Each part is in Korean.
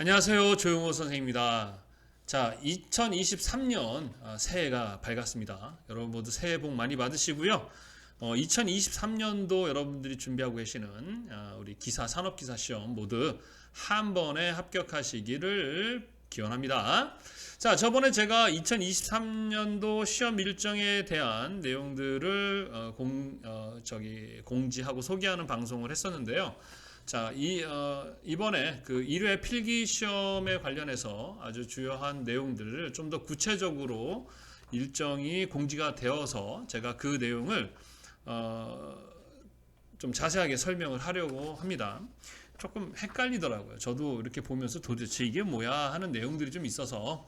안녕하세요. 조용호 선생님입니다. 자, 2023년 새해가 밝았습니다. 여러분 모두 새해 복 많이 받으시고요. 2023년도 여러분들이 준비하고 계시는 우리 기사, 산업기사 시험 모두 한 번에 합격하시기를 기원합니다. 자, 저번에 제가 2023년도 시험 일정에 대한 내용들을 공지하고 소개하는 방송을 했었는데요. 자, 이번에 그 1회 필기 시험에 관련해서 아주 주요한 내용들을 좀 더 구체적으로 일정이 공지가 되어서 제가 그 내용을 좀 자세하게 설명을 하려고 합니다. 조금 헷갈리더라고요. 저도 이렇게 보면서 도대체 이게 뭐야 하는 내용들이 좀 있어서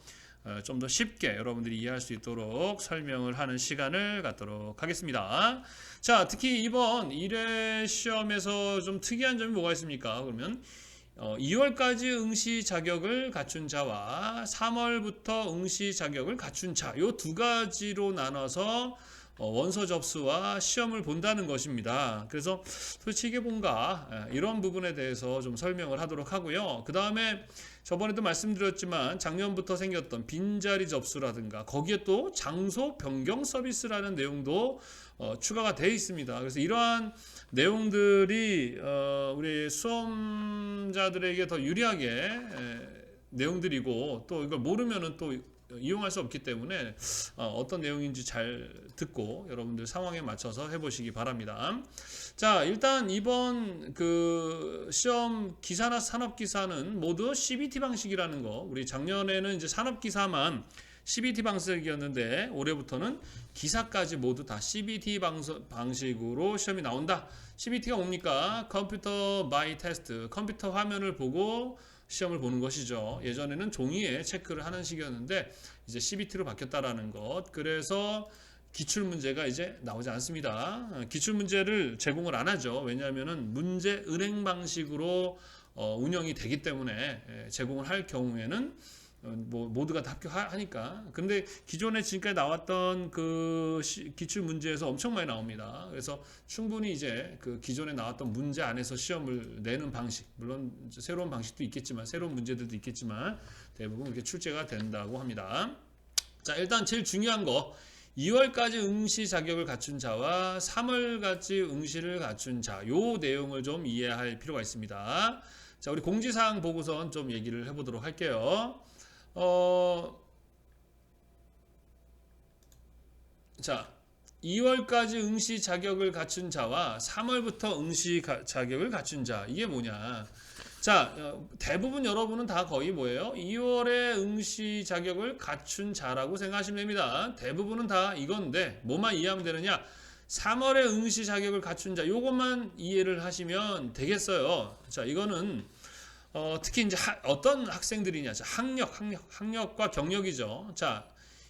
좀 더 쉽게 여러분들이 이해할 수 있도록 설명을 하는 시간을 갖도록 하겠습니다. 자, 특히 이번 1회 시험에서 좀 특이한 점이 뭐가 있습니까? 그러면 2월까지 응시 자격을 갖춘 자와 3월부터 응시 자격을 갖춘 자, 요 두 가지로 나눠서 원서 접수와 시험을 본다는 것입니다. 그래서 도대체 이게 뭔가 이런 부분에 대해서 좀 설명을 하도록 하고요. 그 다음에 저번에도 말씀드렸지만 작년부터 생겼던 빈자리 접수라든가 거기에 또 장소 변경 서비스라는 내용도 추가가 되어 있습니다. 그래서 이러한 내용들이 우리 수험자들에게 더 유리하게 내용들이고 또 이걸 모르면은 또 이용할 수 없기 때문에 어떤 내용인지 잘 듣고 여러분들 상황에 맞춰서 해보시기 바랍니다. 자, 일단 이번 그 시험 기사나 산업기사는 모두 CBT 방식이라는 거, 우리 작년에는 이제 산업기사만 CBT 방식이었는데 올해부터는 기사까지 모두 다 CBT 방식으로 시험이 나온다. CBT가 뭡니까? 컴퓨터 바이 테스트, 컴퓨터 화면을 보고 시험을 보는 것이죠. 예전에는 종이에 체크를 하는 식이었는데 이제 CBT로 바뀌었다라는 것. 그래서 기출 문제가 이제 나오지 않습니다. 기출 문제를 제공을 안 하죠. 왜냐하면은 문제 은행 방식으로 운영이 되기 때문에 제공을 할 경우에는 모두가 다 합격하니까. 근데 기존에 지금까지 나왔던 그 기출 문제에서 엄청 많이 나옵니다. 그래서 충분히 이제 그 기존에 나왔던 문제 안에서 시험을 내는 방식, 물론 새로운 방식도 있겠지만, 새로운 문제들도 있겠지만 대부분 이렇게 출제가 된다고 합니다. 자, 일단 제일 중요한 거, 2월까지 응시 자격을 갖춘 자와 3월까지 응시를 갖춘 자, 요 내용을 좀 이해할 필요가 있습니다. 자, 우리 공지사항 보고선 좀 얘기를 해보도록 할게요. 자, 2월까지 응시 자격을 갖춘 자와 3월부터 응시 자격을 갖춘 자, 이게 뭐냐? 자, 대부분 여러분은 다 거의 뭐예요? 2월에 응시 자격을 갖춘 자라고 생각하시면 됩니다. 대부분은 다 이건데 뭐만 이해하면 되느냐? 3월에 응시 자격을 갖춘 자, 요것만 이해를 하시면 되겠어요. 자, 이거는 특히 이제 어떤 학생들이냐? 학력과 경력이죠. 자,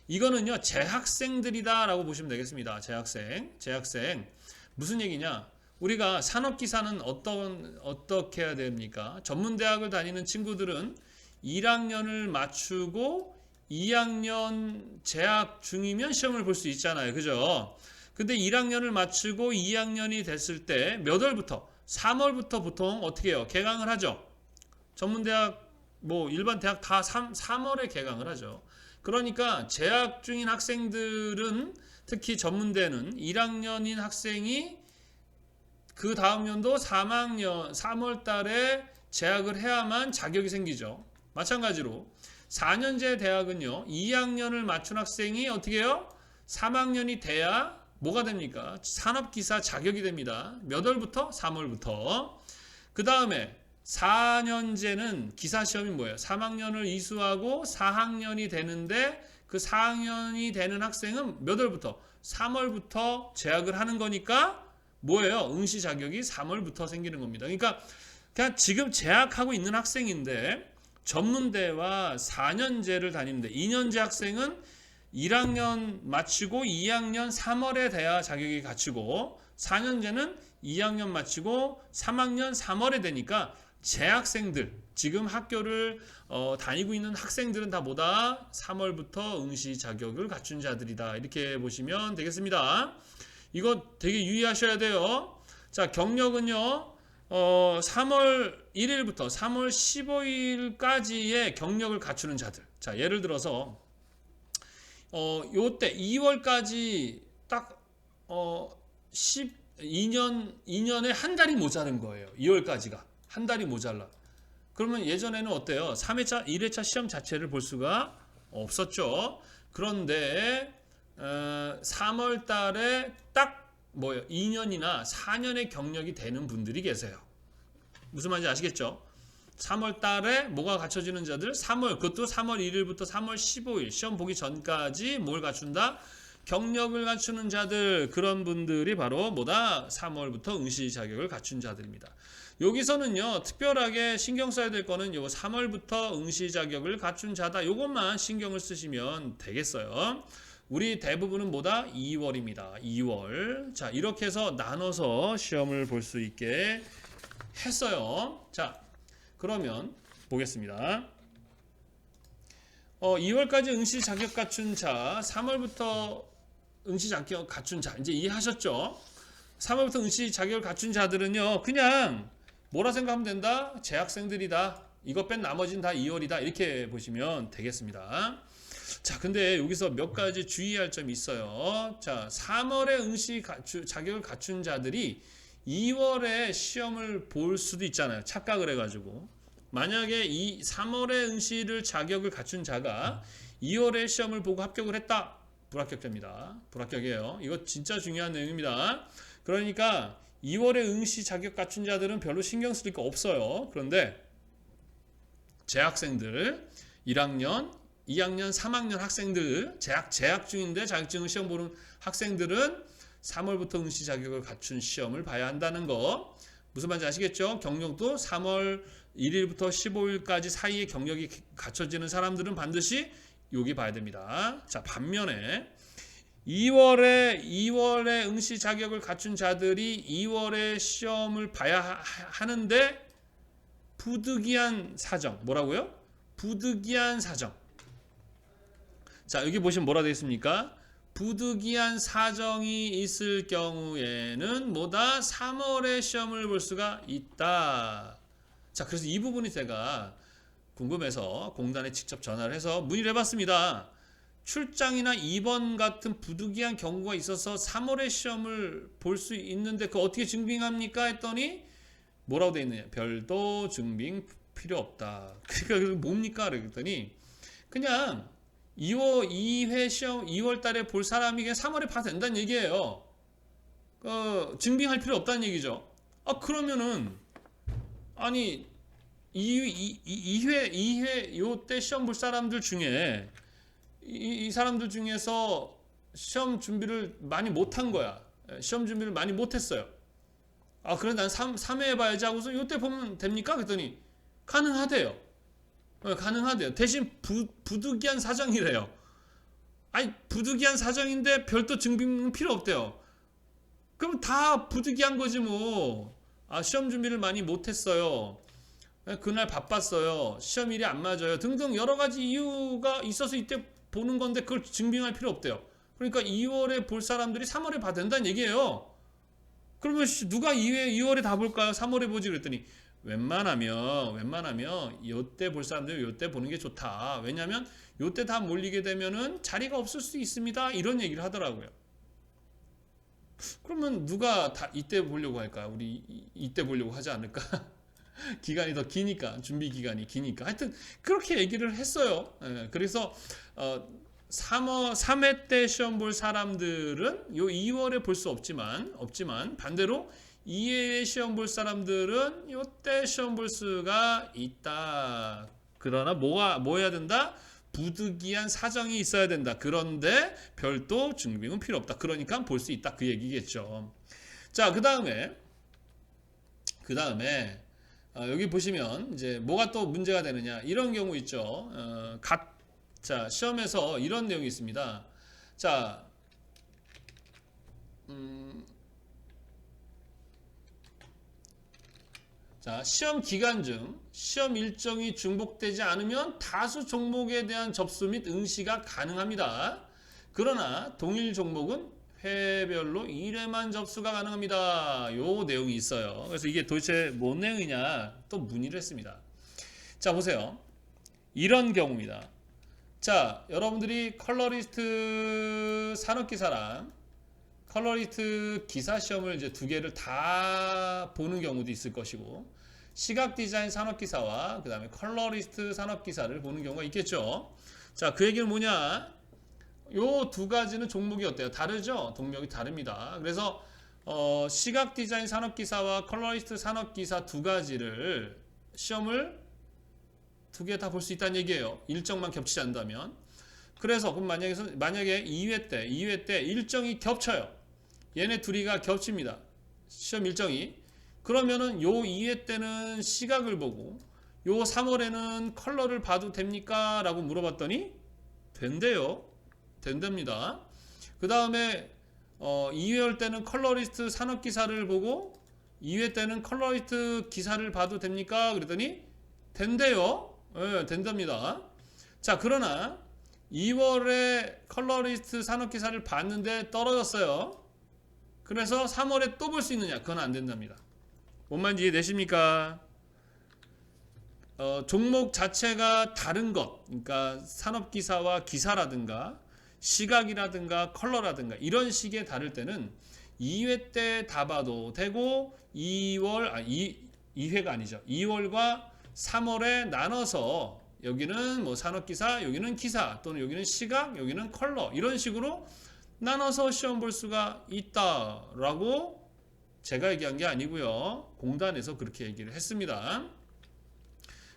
이거는요, 재학생들이다라고 보시면 되겠습니다. 재학생. 무슨 얘기냐? 우리가 산업기사는 어떻게 해야 됩니까? 전문대학을 다니는 친구들은 1학년을 마치고 2학년 재학 중이면 시험을 볼 수 있잖아요. 그죠? 근데 1학년을 마치고 2학년이 됐을 때 몇 월부터? 3월부터 보통 어떻게 해요? 개강을 하죠. 전문대학, 일반 대학 다 3월에 개강을 하죠. 그러니까 재학 중인 학생들은 특히 전문대는 1학년인 학생이 그 다음 년도 3월 달에 재학을 해야만 자격이 생기죠. 마찬가지로 4년제 대학은요, 2학년을 맞춘 학생이 어떻게 해요? 3학년이 돼야 뭐가 됩니까? 산업기사 자격이 됩니다. 몇 월부터? 3월부터. 그 다음에 4년제는 기사시험이 뭐예요? 3학년을 이수하고 4학년이 되는데 그 4학년이 되는 학생은 몇 월부터? 3월부터 재학을 하는 거니까 뭐예요? 응시 자격이 3월부터 생기는 겁니다. 그러니까 그냥 지금 재학하고 있는 학생인데 전문대와 4년제를 다니는데 2년제 학생은 1학년 마치고 2학년 3월에 돼야 자격이 갖추고 4년제는 2학년 마치고 3학년 3월에 되니까 재학생들, 지금 학교를 다니고 있는 학생들은 다 뭐다? 3월부터 응시 자격을 갖춘 자들이다. 이렇게 보시면 되겠습니다. 이거 되게 유의하셔야 돼요. 자, 경력은요, 3월 1일부터 3월 15일까지의 경력을 갖추는 자들. 자, 예를 들어서 요때 2월까지 딱 2년에 한 달이 모자른 거예요. 2월까지가 한 달이 모자라. 그러면 예전에는 어때요? 3회차, 1회차 시험 자체를 볼 수가 없었죠. 그런데 3월 달에 딱 2년이나 4년의 경력이 되는 분들이 계세요. 무슨 말인지 아시겠죠? 3월 달에 뭐가 갖춰지는 자들, 그것도 3월 1일부터 3월 15일 시험 보기 전까지 뭘 갖춘다? 경력을 갖추는 자들, 그런 분들이 바로 3월부터 응시 자격을 갖춘 자들입니다. 여기서는요, 특별하게 신경 써야 될 거는 요 3월부터 응시 자격을 갖춘 자다. 요것만 신경을 쓰시면 되겠어요. 우리 대부분은 2월입니다. 2월. 자, 이렇게 해서 나눠서 시험을 볼 수 있게 했어요. 자, 그러면 보겠습니다. 2월까지 응시 자격 갖춘 자, 3월부터 응시 자격 갖춘 자, 이제 이해하셨죠? 3월부터 응시 자격을 갖춘 자들은요, 그냥 뭐라 생각하면 된다? 재학생들이다. 이것 뺀 나머지는 다 2월이다. 이렇게 보시면 되겠습니다. 자, 근데 여기서 몇 가지 주의할 점이 있어요. 자, 3월에 응시 자격을 갖춘 자들이 2월에 시험을 볼 수도 있잖아요. 착각을 해가지고. 만약에 3월에 응시를 자격을 갖춘 자가 2월에 시험을 보고 합격을 했다. 불합격됩니다. 불합격이에요. 이거 진짜 중요한 내용입니다. 그러니까 2월에 응시 자격 갖춘 자들은 별로 신경 쓸 거 없어요. 그런데 재학생들, 1학년, 2학년, 3학년 학생들, 재학 중인데 자격증을 시험 보는 학생들은 3월부터 응시 자격을 갖춘 시험을 봐야 한다는 거. 무슨 말인지 아시겠죠? 경력도 3월 1일부터 15일까지 사이에 경력이 갖춰지는 사람들은 반드시 여기 봐야 됩니다. 자, 반면에 2월에 응시 자격을 갖춘 자들이 2월에 시험을 봐야 하는데 부득이한 사정. 뭐라고요? 부득이한 사정. 자, 여기 보시면 뭐라 되어 있습니까? 부득이한 사정이 있을 경우에는 3월에 시험을 볼 수가 있다. 자, 그래서 이 부분이 제가 궁금해서 공단에 직접 전화를 해서 문의를 해봤습니다. 출장이나 입원 같은 부득이한 경우가 있어서 3월에 시험을 볼 수 있는데 그거 어떻게 증빙합니까? 했더니 뭐라고 되어 있느냐? 별도 증빙 필요 없다. 그러니까 뭡니까? 그랬더니 그냥 2회 시험 2월 달에 볼 사람이 그냥 3월에 봐도 된다는 얘기예요. 증빙할 필요 없다는 얘기죠. 그러면은 아니 2회 요때 시험 볼 사람들 중에 이 사람들 중에서 시험 준비를 많이 못한 거야. 시험 준비를 많이 못했어요. 그래 난 3회 해봐야지 하고서 요때 보면 됩니까? 그랬더니 가능하대요. 가능하대요. 대신 부득이한 사정이래요. 아니 부득이한 사정인데 별도 증빙은 필요 없대요. 그럼 다 부득이한 거지 뭐. 시험 준비를 많이 못했어요. 그날 바빴어요. 시험일이 안 맞아요. 등등 여러 가지 이유가 있어서 이때 보는 건데 그걸 증빙할 필요 없대요. 그러니까 2월에 볼 사람들이 3월에 봐도 된다는 얘기예요. 그러면 누가 2월에 다 볼까요? 3월에 보지 그랬더니 웬만하면 요때 볼 사람들은 요때 보는 게 좋다. 왜냐하면 요때 다 몰리게 되면은 자리가 없을 수 있습니다. 이런 얘기를 하더라고요. 그러면 누가 다 이때 보려고 할까요? 우리 이때 보려고 하지 않을까? 기간이 더 기니까, 준비 기간이 기니까. 하여튼 그렇게 얘기를 했어요. 그래서 3회 때 시험 볼 사람들은 요 2월에 볼 수 없지만 반대로 2회에 시험 볼 사람들은 요때 시험 볼 수가 있다. 그러나 뭐 해야 된다? 부득이한 사정이 있어야 된다. 그런데 별도 증빙은 필요 없다. 그러니까 볼 수 있다. 그 얘기겠죠. 자, 그 다음에 여기 보시면 이제 뭐가 또 문제가 되느냐 이런 경우 있죠. 자, 시험에서 이런 내용이 있습니다. 자, 시험 기간 중 시험 일정이 중복되지 않으면 다수 종목에 대한 접수 및 응시가 가능합니다. 그러나 동일 종목은 회별로 1회만 접수가 가능합니다. 요 내용이 있어요. 그래서 이게 도대체 뭔 내용이냐 또 문의를 했습니다. 자, 보세요. 이런 경우입니다. 자, 여러분들이 컬러리스트 산업기사랑 컬러리스트 기사 시험을 이제 두 개를 다 보는 경우도 있을 것이고, 시각 디자인 산업기사와 그 다음에 컬러리스트 산업기사를 보는 경우가 있겠죠. 자, 그 얘기는 뭐냐? 요 두 가지는 종목이 어때요? 다르죠? 동력이 다릅니다. 그래서 시각 디자인 산업기사와 컬러리스트 산업기사 두 가지를 시험을 두 개 다 볼 수 있다는 얘기예요. 일정만 겹치지 않는다면. 그래서 그럼 만약에 2회 때 일정이 겹쳐요. 얘네 둘이가 겹칩니다. 시험 일정이. 그러면은 요 2회 때는 시각을 보고 요 3월에는 컬러를 봐도 됩니까? 라고 물어봤더니 된대요. 된답니다. 그 다음에 2회 때는 컬러리스트 산업기사를 보고 2회 때는 컬러리스트 기사를 봐도 됩니까? 그랬더니 된대요. 네, 된답니다. 자, 그러나 2월에 컬러리스트 산업기사를 봤는데 떨어졌어요. 그래서 3월에 또 볼 수 있느냐? 그건 안 된답니다. 뭔 말인지 이해되십니까? 종목 자체가 다른 것, 그러니까 산업기사와 기사라든가 시각이라든가 컬러라든가 이런 식의 다를 때는 2회 때 다 봐도 되고 2회가 아니죠. 2월과 3월에 나눠서 여기는 뭐 산업기사, 여기는 기사, 또는 여기는 시각, 여기는 컬러 이런 식으로 나눠서 시험 볼 수가 있다라고 제가 얘기한 게 아니고요. 공단에서 그렇게 얘기를 했습니다.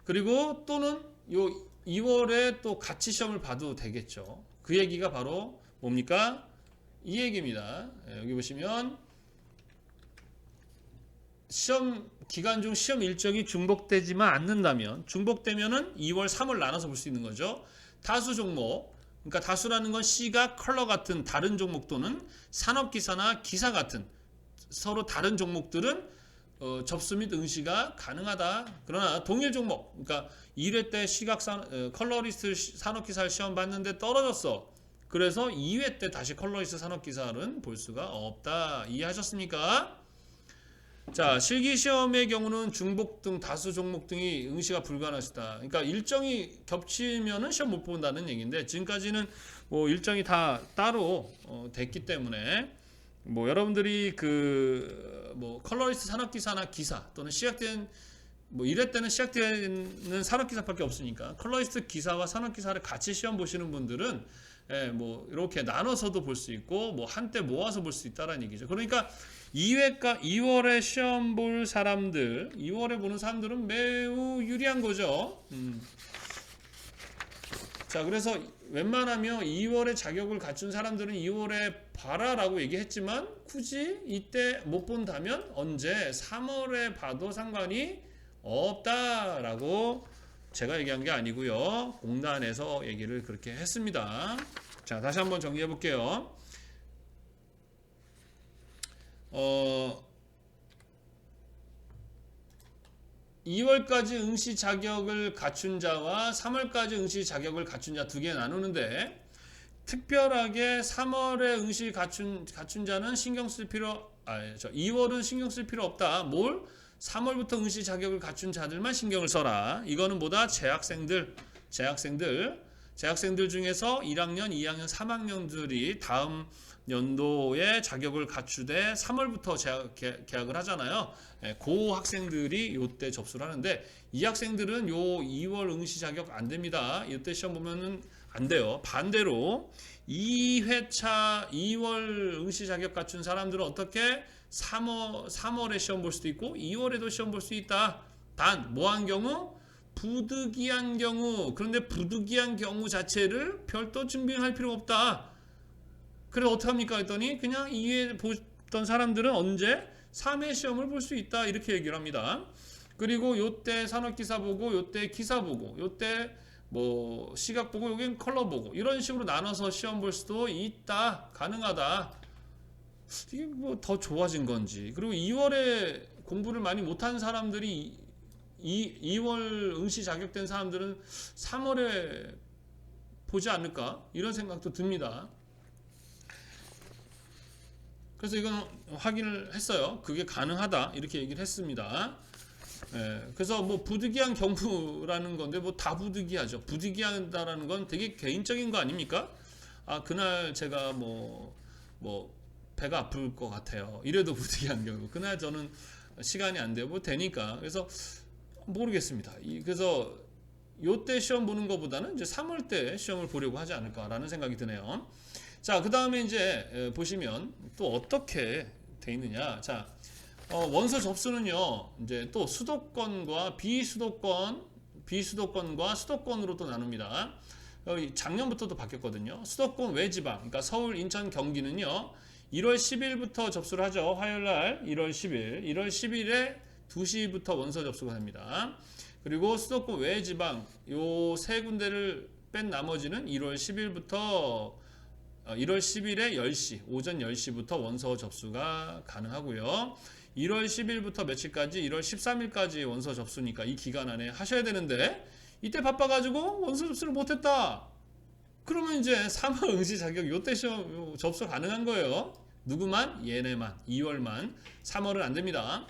그리고 또는 요 2월에 또 같이 시험을 봐도 되겠죠. 그 얘기가 바로 뭡니까? 이 얘기입니다. 여기 보시면 시험 기간 중 시험 일정이 중복되지만 않는다면, 중복되면은 2월, 3월 나눠서 볼 수 있는 거죠. 다수 종목, 그러니까 다수라는 건 시각, 컬러 같은 다른 종목 또는 산업기사나 기사 같은 서로 다른 종목들은 접수 및 응시가 가능하다. 그러나 동일 종목, 그러니까 1회 때 컬러리스트 산업기사를 시험 봤는데 떨어졌어. 그래서 2회 때 다시 컬러리스트 산업기사는 볼 수가 없다. 이해하셨습니까? 자, 실기시험의 경우는 중복 등 다수 종목 등이 응시가 불가능하시다. 그러니까 일정이 겹치면은 시험 못 본다는 얘기인데, 지금까지는 뭐 일정이 다 따로 됐기 때문에 뭐 여러분들이 뭐 컬러리스트 산업기사나 기사 또는 시각된 뭐 1회 때는 시작되는 산업기사밖에 없으니까 컬러리스트 기사와 산업기사를 같이 시험 보시는 분들은 뭐 이렇게 나눠서도 볼 수 있고 뭐 한때 모아서 볼 수 있다라는 얘기죠. 그러니까 2월에 시험 볼 사람들, 2월에 보는 사람들은 매우 유리한 거죠. 자, 그래서 웬만하면 2월에 자격을 갖춘 사람들은 2월에 봐라라고 얘기했지만 굳이 이때 못 본다면 언제 3월에 봐도 상관이 없다라고 제가 얘기한 게 아니고요. 공단에서 얘기를 그렇게 했습니다. 자, 다시 한번 정리해 볼게요. 2월까지 응시 자격을 갖춘 자와 3월까지 응시 자격을 갖춘 자 두 개 나누는데, 특별하게 3월에 응시 갖춘 자는 신경 쓸 필요, 2월은 신경 쓸 필요 없다. 뭘? 3월부터 응시 자격을 갖춘 자들만 신경을 써라. 이거는 뭐다? 재학생들 중에서 1학년, 2학년, 3학년들이 다음 연도에 자격을 갖추되 3월부터 계약을 하잖아요. 그 학생들이 요때 접수를 하는데, 이 학생들은 요 2월 응시 자격 안 됩니다. 이때 시험 보면은 안 돼요. 반대로 2회차 2월 응시 자격 갖춘 사람들은 어떻게 3월에 시험 볼 수도 있고 2월에도 시험 볼 수 있다. 단 뭐한 경우? 부득이한 경우. 그런데 부득이한 경우 자체를 별도 증빙할 필요가 없다. 그래서 어떻게 합니까? 했더니 그냥 2회 보던 사람들은 언제? 3회 시험을 볼 수 있다. 이렇게 얘기를 합니다. 그리고 요때 산업기사 보고 요때 기사 보고 요때 뭐 시각 보고 여긴 컬러 보고 이런 식으로 나눠서 시험 볼 수도 있다. 가능하다. 이게 뭐 더 좋아진 건지. 그리고 2월에 공부를 많이 못한 사람들이 2월 응시 자격된 사람들은 3월에 보지 않을까? 이런 생각도 듭니다. 그래서 이건 확인을 했어요. 그게 가능하다 이렇게 얘기를 했습니다. 그래서 뭐 부득이한 경우라는 건데 뭐 다 부득이하죠. 부득이하다라는 건 되게 개인적인 거 아닙니까? 아 그날 제가 뭐 배가 아플 것 같아요. 이래도 부득이한 경우. 그날 저는 시간이 안 되고 되니까. 그래서 모르겠습니다. 그래서 요때 시험 보는 것보다는 이제 3월 때 시험을 보려고 하지 않을까라는 생각이 드네요. 자, 그 다음에 이제 보시면 또 어떻게 돼 있느냐. 자, 원서 접수는요, 이제 또 수도권과 비수도권과 수도권으로 또 나눕니다. 작년부터도 바뀌었거든요. 수도권 외지방, 그러니까 서울, 인천, 경기는요, 1월 10일부터 접수를 하죠. 화요일 날 1월 10일. 1월 10일에 2시부터 원서 접수가 됩니다. 그리고 수도권 외지방 요 세 군데를 뺀 나머지는 1월 10일부터 1월 10일에 10시, 오전 10시부터 원서 접수가 가능하고요. 1월 10일부터 며칠까지 1월 13일까지 원서 접수니까 이 기간 안에 하셔야 되는데 이때 바빠가지고 원서 접수를 못했다. 그러면 이제 3월 응시 자격 요때 시험 접수 가능한 거예요. 누구만? 얘네만. 2월만. 3월은 안 됩니다.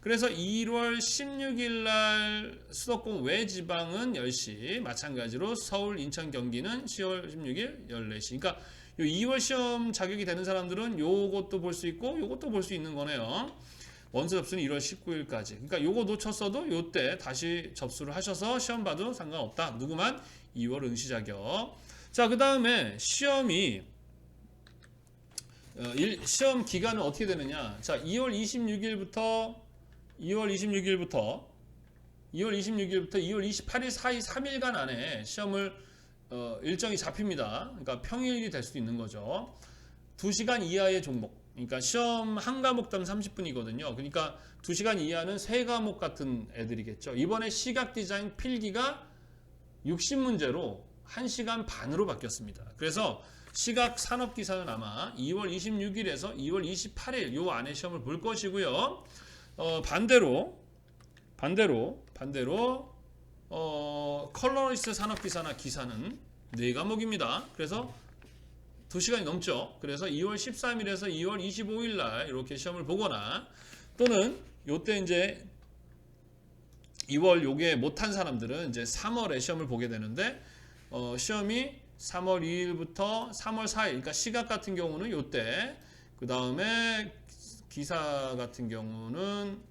그래서 1월 16일 날 수도권 외지방은 10시, 마찬가지로 서울, 인천, 경기는 10월 16일 14시. 그러니까 요 2월 시험 자격이 되는 사람들은 요것도 볼 수 있고 요것도 볼 수 있는 거네요. 원서 접수는 1월 19일까지. 그러니까 요거 놓쳤어도 요때 다시 접수를 하셔서 시험 봐도 상관없다. 누구만? 2월 응시 자격. 자, 그 다음에 시험이 시험 기간은 어떻게 되느냐? 자, 2월 26일부터 2월 26일부터 28일 사이 3일간 안에 시험을 일정이 잡힙니다. 그러니까 평일이 될 수도 있는 거죠. 2시간 이하의 종목. 그러니까 시험 한 과목당 30분이거든요. 그러니까 2시간 이하는 3과목 같은 애들이겠죠. 이번에 시각 디자인 필기가 60문제로 1시간 반으로 바뀌었습니다. 그래서 시각 산업기사는 아마 2월 26일에서 2월 28일 요 안에 시험을 볼 것이고요. 반대로 컬러리스트 산업기사나 기사는 4과목입니다. 그래서 2시간이 넘죠. 그래서 2월 13일에서 2월 25일 날 이렇게 시험을 보거나 또는 요때 이제 2월 요게 못한 사람들은 이제 3월에 시험을 보게 되는데 시험이 3월 2일부터 3월 4일 그러니까 시각 같은 경우는 요때 그 다음에 기사 같은 경우는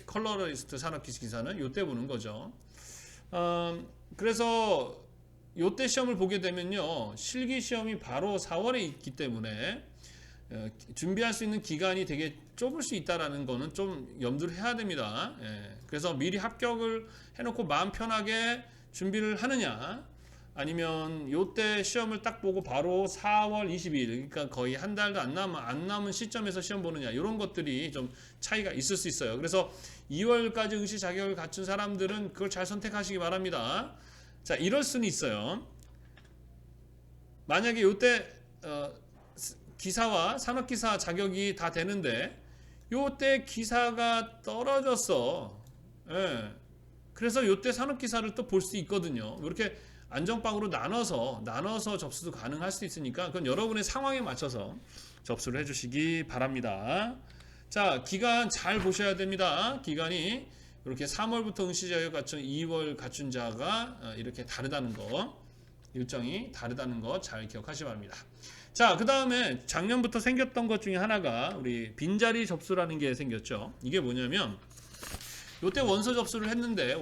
컬러리스트 산업기사 기사는 요때 보는 거죠. 그래서 요때 시험을 보게 되면요 실기 시험이 바로 4월에 있기 때문에 준비할 수 있는 기간이 되게 좁을 수 있다라는 거는 좀 염두를 해야 됩니다. 그래서 미리 합격을 해놓고 마음 편하게 준비를 하느냐 아니면 요때 시험을 딱 보고 바로 4월 22일 그러니까 거의 한 달도 안 남은 시점에서 시험 보느냐 이런 것들이 좀 차이가 있을 수 있어요. 그래서 2월까지 응시 자격을 갖춘 사람들은 그걸 잘 선택하시기 바랍니다. 자, 이럴 수는 있어요. 만약에 요때 기사와 산업기사 자격이 다 되는데 요때 기사가 떨어졌어. 그래서 요때 산업기사를 또 볼 수 있거든요. 이렇게 안정빵으로 나눠서 접수도 가능할 수 있으니까 그건 여러분의 상황에 맞춰서 접수를 해주시기 바랍니다. 자, 기간 잘 보셔야 됩니다. 기간이 이렇게 3월부터 응시 자격 갖춘 2월 갖춘 자가 이렇게 다르다는 거, 일정이 다르다는 거 잘 기억하시기 바랍니다. 자, 그 다음에 작년부터 생겼던 것 중에 하나가 우리 빈자리 접수라는 게 생겼죠. 이게 뭐냐면 요때 원서 접수했는데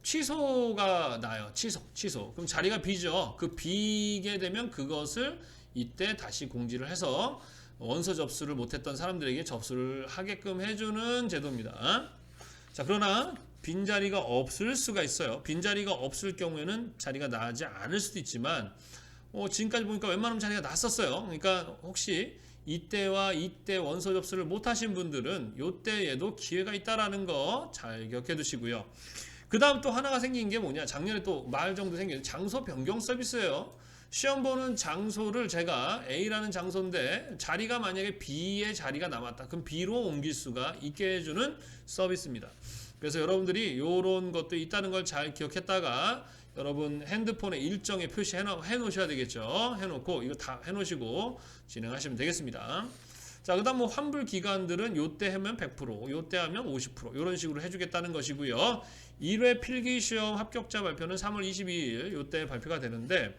취소가 나요. 취소. 그럼 자리가 비죠. 그 비게 되면 그것을 이때 다시 공지를 해서 원서 접수를 못했던 사람들에게 접수를 하게끔 해주는 제도입니다. 자, 그러나 빈자리가 없을 수가 있어요. 빈자리가 없을 경우에는 자리가 나지 않을 수도 있지만 지금까지 보니까 웬만하면 자리가 났었어요. 그러니까 혹시 이때와 이때 원서 접수를 못하신 분들은 이때에도 기회가 있다라는 거 잘 기억해 두시고요. 그 다음 또 하나가 생긴 게 뭐냐, 작년에 또 말 정도 생긴 장소 변경 서비스예요. 시험 보는 장소를 제가 A라는 장소인데 자리가 만약에 B의 자리가 남았다. 그럼 B로 옮길 수가 있게 해주는 서비스입니다. 그래서 여러분들이 이런 것도 있다는 걸 잘 기억했다가 여러분 핸드폰에 일정에 표시해 놓으셔야 되겠죠. 해놓고 이거 다 해놓으시고 진행하시면 되겠습니다. 자, 그다음 뭐 환불 기간들은 요때 하면 100%, 요때 하면 50% 이런 식으로 해주겠다는 것이고요. 1회 필기시험 합격자 발표는 3월 22일 요때 발표가 되는데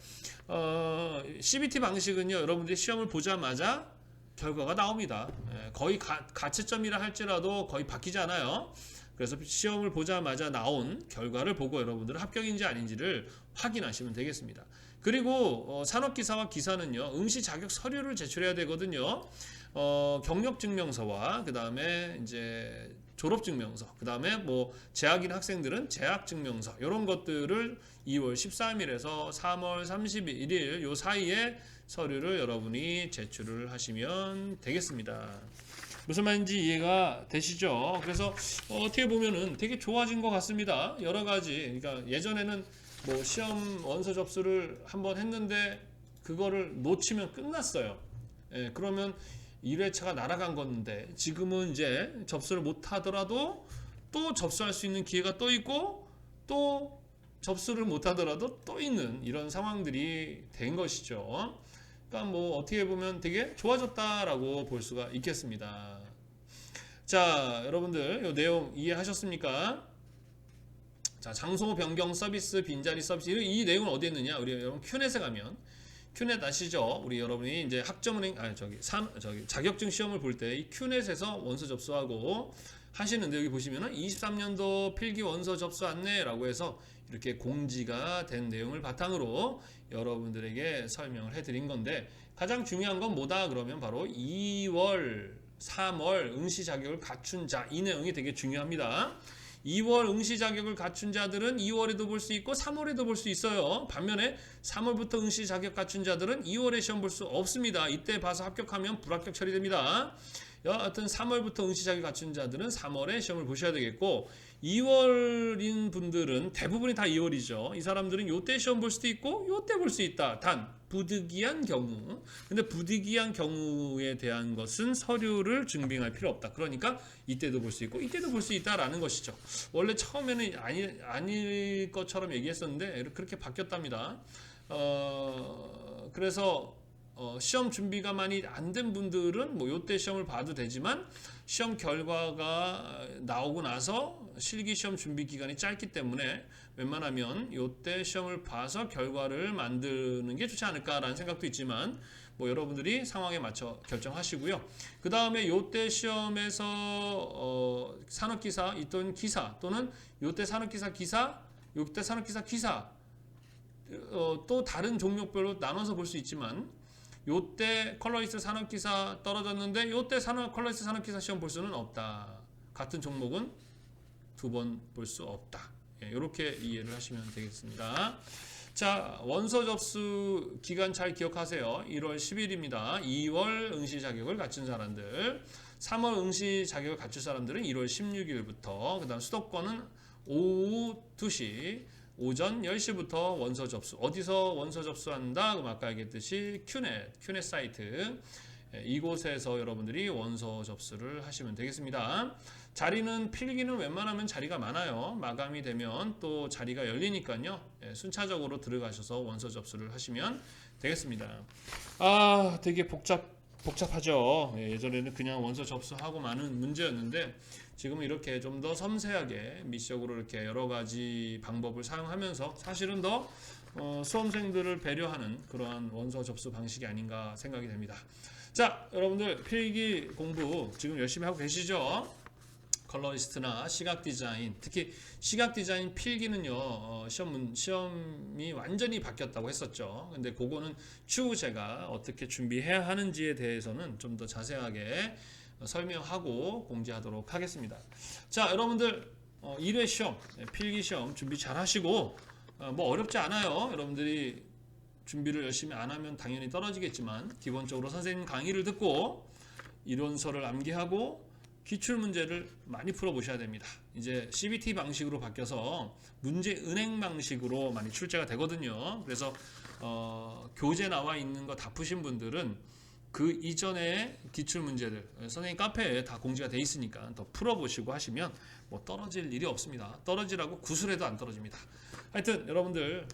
CBT 방식은요, 여러분들이 시험을 보자마자 결과가 나옵니다. 거의 가채점이라 할지라도 거의 바뀌지 않아요. 그래서 시험을 보자마자 나온 결과를 보고 여러분들은 합격인지 아닌지를 확인하시면 되겠습니다. 그리고 산업기사와 기사는요, 응시 자격 서류를 제출해야 되거든요. 경력증명서와 그 다음에 이제 졸업증명서, 그 다음에 뭐 재학인 학생들은 재학증명서 이런 것들을 2월 13일에서 3월 31일 요 사이에 서류를 여러분이 제출을 하시면 되겠습니다. 무슨 말인지 이해가 되시죠? 그래서 어떻게 보면은 되게 좋아진 것 같습니다. 여러 가지. 그러니까 예전에는 뭐 시험 원서 접수를 한번 했는데 그거를 놓치면 끝났어요. 예, 그러면 1회차가 날아간 건데 지금은 이제 접수를 못 하더라도 또 접수할 수 있는 기회가 또 있고 또 접수를 못 하더라도 또 있는 이런 상황들이 된 것이죠. 그러니까 뭐 어떻게 보면 되게 좋아졌다라고 볼 수가 있겠습니다. 자, 여러분들 이 내용 이해하셨습니까? 자, 장소 변경 서비스, 빈자리 서비스 이 내용은 어디에 있느냐? 우리 여러분 큐넷에 가면 큐넷 아시죠? 우리 여러분이 이제 학점은행 자격증 시험을 볼 때 이 큐넷에서 원서 접수하고 하시는데 여기 보시면은 23년도 필기 원서 접수 안내라고 해서 이렇게 공지가 된 내용을 바탕으로 여러분들에게 설명을 해드린 건데 가장 중요한 건 뭐다 그러면 바로 2월, 3월 응시 자격을 갖춘 자 이 내용이 되게 중요합니다. 2월 응시 자격을 갖춘 자들은 2월에도 볼 수 있고 3월에도 볼 수 있어요. 반면에 3월부터 응시 자격 갖춘 자들은 2월에 시험 볼 수 없습니다. 이때 봐서 합격하면 불합격 처리됩니다. 여하튼 3월부터 응시 자격 갖춘 자들은 3월에 시험을 보셔야 되겠고 2월인 분들은 대부분이 다 2월이죠. 이 사람들은 요때 시험 볼 수도 있고 요때 볼 수 있다. 단 부득이한 경우. 근데 부득이한 경우에 대한 것은 서류를 증빙할 필요 없다. 그러니까 이때도 볼 수 있고 이때도 볼 수 있다라는 것이죠. 원래 처음에는 아닐 것처럼 얘기했었는데 그렇게 바뀌었답니다. 그래서 시험 준비가 많이 안 된 분들은 뭐 요때 시험을 봐도 되지만 시험 결과가 나오고 나서 실기 시험 준비 기간이 짧기 때문에 웬만하면 요때 시험을 봐서 결과를 만드는 게 좋지 않을까라는 생각도 있지만 뭐 여러분들이 상황에 맞춰 결정하시고요. 그 다음에 요때 시험에서 산업기사 있던 기사 또는 요때 산업기사 기사, 요때 산업기사 기사 또 다른 종목별로 나눠서 볼 수 있지만 요때 컬러리스트 산업기사 떨어졌는데 요때 컬러리스트 산업기사 시험 볼 수는 없다. 같은 종목은 두 번 볼 수 없다. 이렇게 이해를 하시면 되겠습니다. 자, 원서 접수 기간 잘 기억하세요. 1월 10일입니다. 2월 응시 자격을 갖춘 사람들, 3월 응시 자격을 갖춘 사람들은 1월 16일부터, 그 다음 수도권은 오후 2시, 오전 10시부터 원서 접수. 어디서 원서 접수한다? 그럼 아까 얘기했듯이 큐넷 사이트. 이곳에서 여러분들이 원서 접수를 하시면 되겠습니다. 자리는 필기는 웬만하면 자리가 많아요. 마감이 되면 또 자리가 열리니까요. 순차적으로 들어가셔서 원서 접수를 하시면 되겠습니다. 되게 복잡하죠. 예전에는 그냥 원서 접수하고 마는 문제였는데 지금은 이렇게 좀 더 섬세하게 미적으로 이렇게 여러 가지 방법을 사용하면서 사실은 더 수험생들을 배려하는 그러한 원서 접수 방식이 아닌가 생각이 됩니다. 자, 여러분들 필기 공부 지금 열심히 하고 계시죠? 컬러리스트나 시각 디자인, 특히 시각 디자인 필기는요, 시험이 완전히 바뀌었다고 했었죠. 근데 그거는 추후 제가 어떻게 준비해야 하는지에 대해서는 좀 더 자세하게 설명하고 공지하도록 하겠습니다. 자, 여러분들 1회 시험, 필기 시험 준비 잘 하시고 뭐 어렵지 않아요. 여러분들이 준비를 열심히 안 하면 당연히 떨어지겠지만 기본적으로 선생님 강의를 듣고 이론서를 암기하고 기출문제를 많이 풀어보셔야 됩니다. 이제 CBT 방식으로 바뀌어서 문제 은행 방식으로 많이 출제가 되거든요. 그래서 교재 나와 있는 거 다 푸신 분들은 그 이전에 기출 문제들 선생님 카페에 다 공지가 돼 있으니까 더 풀어보시고 하시면 뭐 떨어질 일이 없습니다. 떨어지라고 구슬해도 안 떨어집니다. 하여튼 여러분들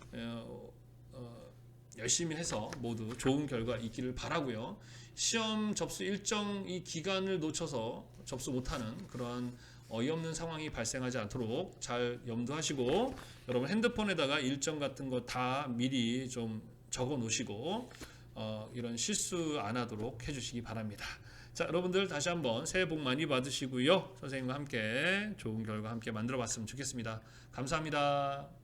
열심히 해서 모두 좋은 결과 있기를 바라고요. 시험 접수 일정 이 기간을 놓쳐서 접수 못하는 그러한 어이없는 상황이 발생하지 않도록 잘 염두하시고 여러분 핸드폰에다가 일정 같은 거 다 미리 좀 적어 놓으시고 이런 실수 안 하도록 해주시기 바랍니다. 자, 여러분들 다시 한번 새해 복 많이 받으시고요. 선생님과 함께 좋은 결과 함께 만들어 봤으면 좋겠습니다. 감사합니다.